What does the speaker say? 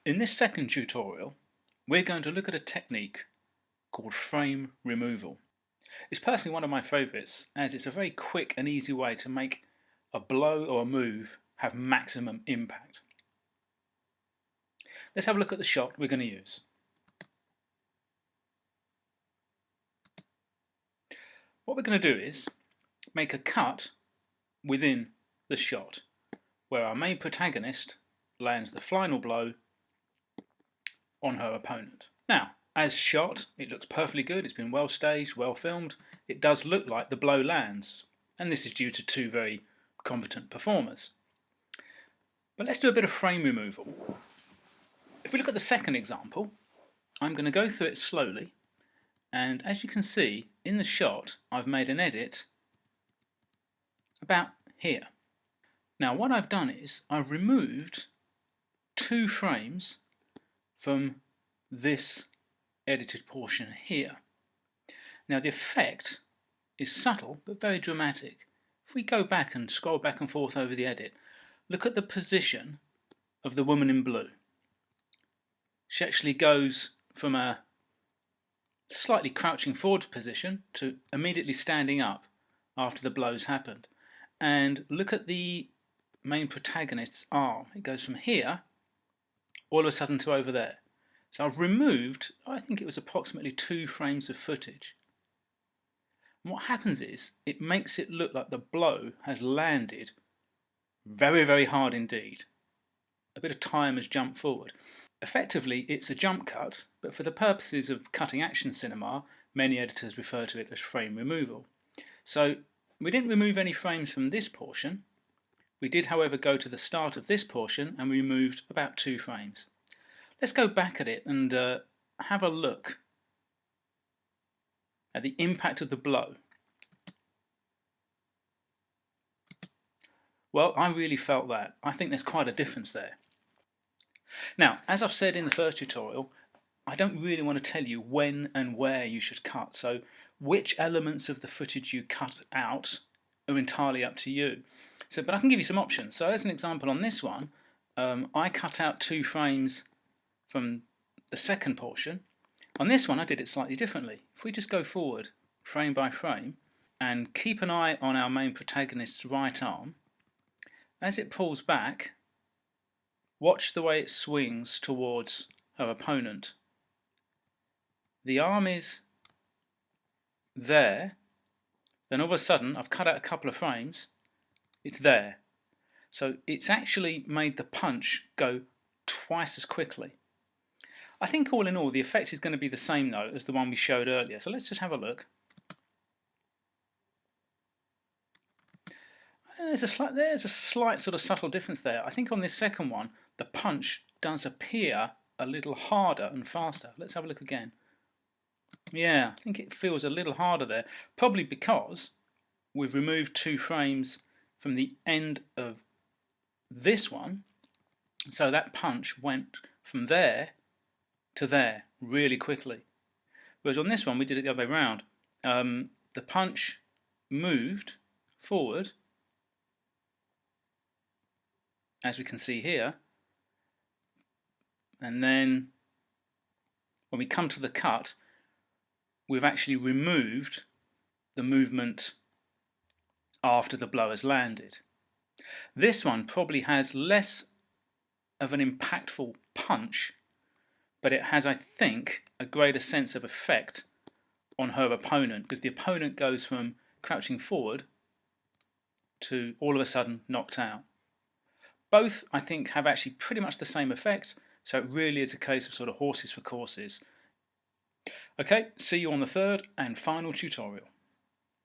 In this second tutorial, we're going to look at a technique called frame removal. It's personally one of my favourites, as it's a very quick and easy way to make a blow or a move have maximum impact. Let's have a look at the shot we're going to use. What we're going to do is make a cut within the shot where our main protagonist lands the final blow on her opponent. Now, as shot, it looks perfectly good. It's been well staged, well filmed. It does look like the blow lands, and this is due to two very competent performers. But let's do a bit of frame removal. If we look at the second example, I'm going to go through it slowly, and as you can see, in the shot, I've made an edit about here. Now, what I've done is I've removed 2 frames from this edited portion here. Now, the effect is subtle but very dramatic. If we go back and scroll back and forth over the edit, look at the position of the woman in blue. She actually goes from a slightly crouching forward position to immediately standing up after the blows happened. And look at the main protagonist's arm. It goes from here all of a sudden to over there. So I've removed, I think it was approximately 2 frames of footage. And what happens is it makes it look like the blow has landed very, very hard indeed. A bit of time has jumped forward. Effectively, it's a jump cut, but for the purposes of cutting action cinema, many editors refer to it as frame removal. So we didn't remove any frames from this portion. We did, however, go to the start of this portion and we removed about 2 frames. Let's go back at it and have a look at the impact of the blow. Well, I really felt that. I think there's quite a difference there. Now, as I've said in the first tutorial, I don't really want to tell you when and where you should cut, so which elements of the footage you cut out are entirely up to you. But I can give you some options. So as an example on this one, I cut out 2 frames from the second portion. On this one I did it slightly differently. If we just go forward frame by frame and keep an eye on our main protagonist's right arm, as it pulls back, watch the way it swings towards her opponent. The arm is there, then all of a sudden I've cut out a couple of frames, it's there. So it's actually made the punch go twice as quickly. I think all in all the effect is going to be the same though as the one we showed earlier, so let's just have a look. There's a slight sort of subtle difference there. I think on this second one the punch does appear a little harder and faster. Let's have a look again. Yeah, I think it feels a little harder there, probably because we've removed 2 frames from the end of this one, so that punch went from there to there really quickly. Whereas on this one we did it the other way around. The punch moved forward, as we can see here, and then when we come to the cut, we've actually removed the movement after the blow has landed. This one probably has less of an impactful punch, but it has, I think, a greater sense of effect on her opponent, because the opponent goes from crouching forward to all of a sudden knocked out. Both, I think, have actually pretty much the same effect, so it really is a case of sort of horses for courses. Okay, see you on the third and final tutorial.